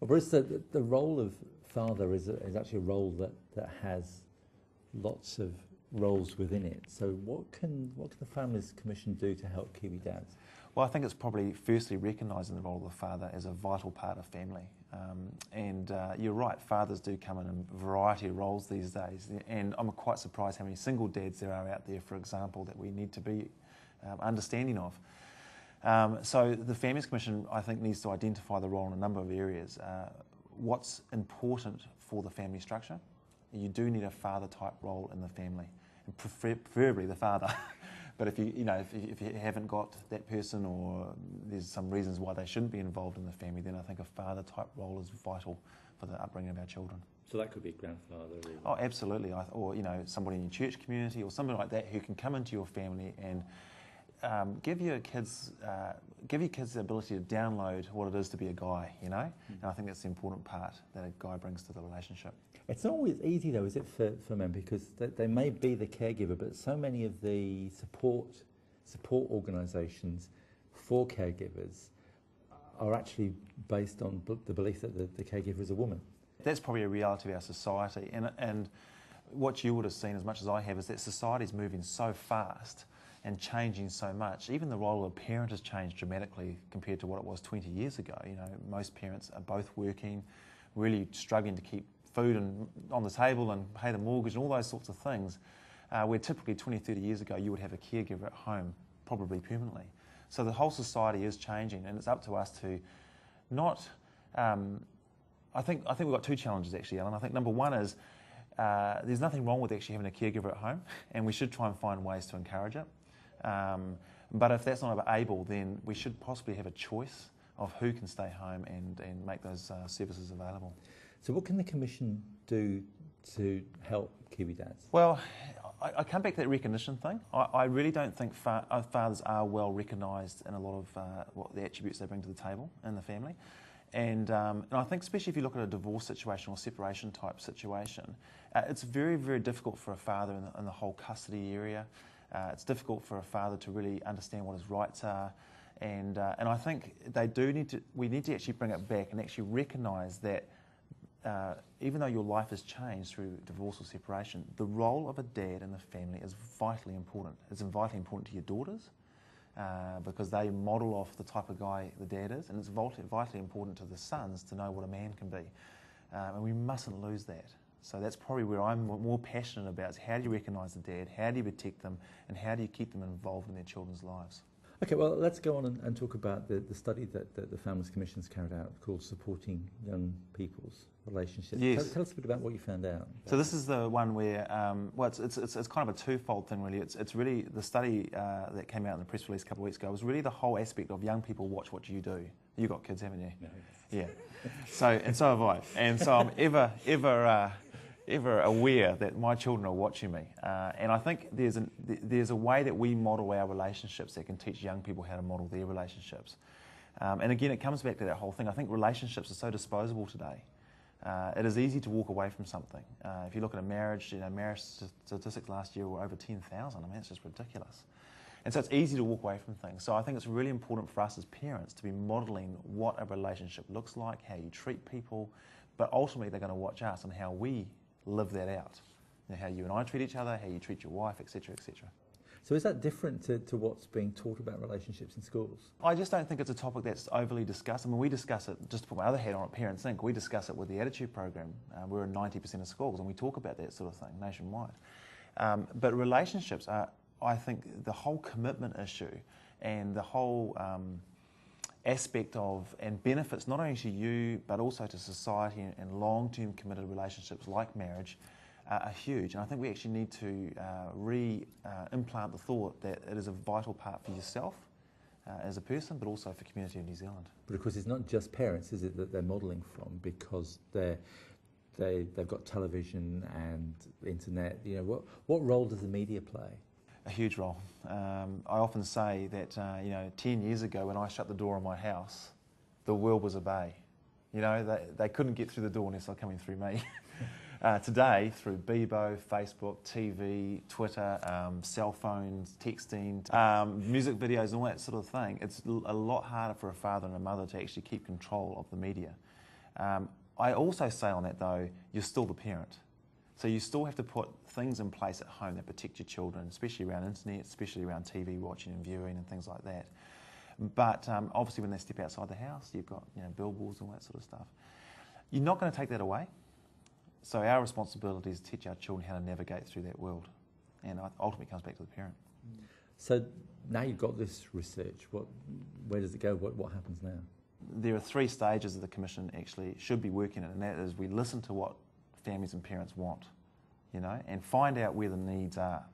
Well, Bruce, the role of father is actually a role that has lots of roles within it. So what can the Families Commission do to help Kiwi dads? Well, I think it's probably firstly recognising the role of the father as a vital part of family. You're right, fathers do come in a variety of roles these days, and I'm quite surprised how many single dads there are out there, for example, that we need to be understanding of. So the Families Commission, I think, needs to identify the role in a number of areas. What's important for the family structure? You do need a father-type role in the family, and preferably the father. But if you haven't got that person, or there's some reasons why they shouldn't be involved in the family, then I think a father-type role is vital for the upbringing of our children. So that could be a grandfather. Oh, absolutely. Or somebody in your church community, or somebody like that who can come into your family and give your kids the ability to download what it is to be a guy. And I think that's the important part that a guy brings to the relationship. It's not always easy, though, is it, for men? Because they may be the caregiver, but so many of the support organisations for caregivers are actually based on the belief that the caregiver is a woman. That's probably a reality of our society. And what you would have seen as much as I have is that society is moving so fast and changing so much. Even the role of a parent has changed dramatically compared to what it was 20 years ago. Most parents are both working, really struggling to keep food on the table and pay the mortgage and all those sorts of things, where typically 20, 30 years ago you would have a caregiver at home, probably permanently. So the whole society is changing, and it's up to us to not... I think we've got two challenges actually, Alan. I think number one is there's nothing wrong with actually having a caregiver at home, and we should try and find ways to encourage it. But if that's not able, then we should possibly have a choice of who can stay home and make those services available. So what can the Commission do to help Kiwi dads? Well, I come back to that recognition thing. I really don't think fathers are well recognised in a lot of what the attributes they bring to the table in the family. And I think especially if you look at a divorce situation or separation type situation, it's very, very difficult for a father in the whole custody area. It's difficult for a father to really understand what his rights are. And I think we need to actually bring it back and actually recognise that even though your life has changed through divorce or separation, the role of a dad in the family is vitally important. It's vitally important to your daughters because they model off the type of guy the dad is, and it's vitally important to the sons to know what a man can be. And we mustn't lose that. So that's probably where I'm more passionate about, is how do you recognise the dad, how do you protect them, and how do you keep them involved in their children's lives? Okay, well, let's go on and talk about the study that the Families Commission's carried out called Supporting Young People's Relationships. Yes. Tell us a bit about what you found out. So this is the one where, it's kind of a twofold thing really. It's really the study that came out in the press release a couple of weeks ago was really the whole aspect of young people watch what you do. You've got kids, haven't you? No. Yeah. So have I. And so I'm ever aware that my children are watching me, and I think there's a way that we model our relationships that can teach young people how to model their relationships. And again, it comes back to that whole thing. I think relationships are so disposable today. It is easy to walk away from something. If you look at a marriage, marriage statistics last year were over 10,000. I mean, it's just ridiculous. And so it's easy to walk away from things. So I think it's really important for us as parents to be modelling what a relationship looks like, how you treat people, but ultimately they're going to watch us and how we live that out. How you and I treat each other, how you treat your wife, etc., etc. So is that different to what's being taught about relationships in schools? I just don't think it's a topic that's overly discussed. I mean, we discuss it, just to put my other hat on at Parents Inc., we discuss it with the Attitude Program. We're in 90% of schools and we talk about that sort of thing nationwide. But relationships are, I think, the whole commitment issue and the whole aspect of, and benefits not only to you but also to society and long-term committed relationships like marriage are huge. And I think we actually need to re-implant the thought that it is a vital part for yourself as a person, but also for community of New Zealand. But of course it's not just parents, is it, that they're modelling from, because they've got television and internet. What role does the media play? A huge role. I often say that 10 years ago when I shut the door on my house, the world was a bay. They couldn't get through the door unless they're coming through me. Today, through Bebo, Facebook, TV, Twitter, cell phones, texting, music videos and all that sort of thing, it's a lot harder for a father and a mother to actually keep control of the media. I also say on that though, you're still the parent. So you still have to put things in place at home that protect your children, especially around internet, especially around TV watching and viewing and things like that. But obviously when they step outside the house, you've got billboards and all that sort of stuff. You're not going to take that away. So our responsibility is to teach our children how to navigate through that world. And ultimately it comes back to the parent. So now you've got this research, where does it go? What happens now? There are 3 stages that the Commission actually should be working in, and that is we listen to what families and parents want, and find out where the needs are.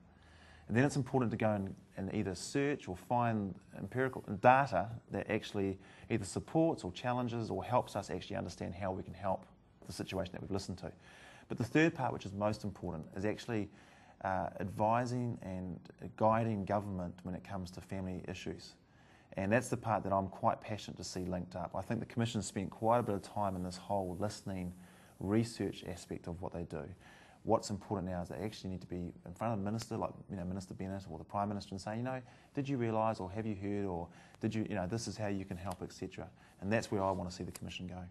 And then it's important to go and either search or find empirical data that actually either supports or challenges or helps us actually understand how we can help the situation that we've listened to. But the third part, which is most important, is actually advising and guiding government when it comes to family issues. And that's the part that I'm quite passionate to see linked up. I think the Commission spent quite a bit of time in this whole listening, research aspect of what they do. What's important now is they actually need to be in front of the Minister, like Minister Bennett or the Prime Minister, and say, did you realise or have you heard or did you, this is how you can help, etc. And that's where I want to see the Commission go.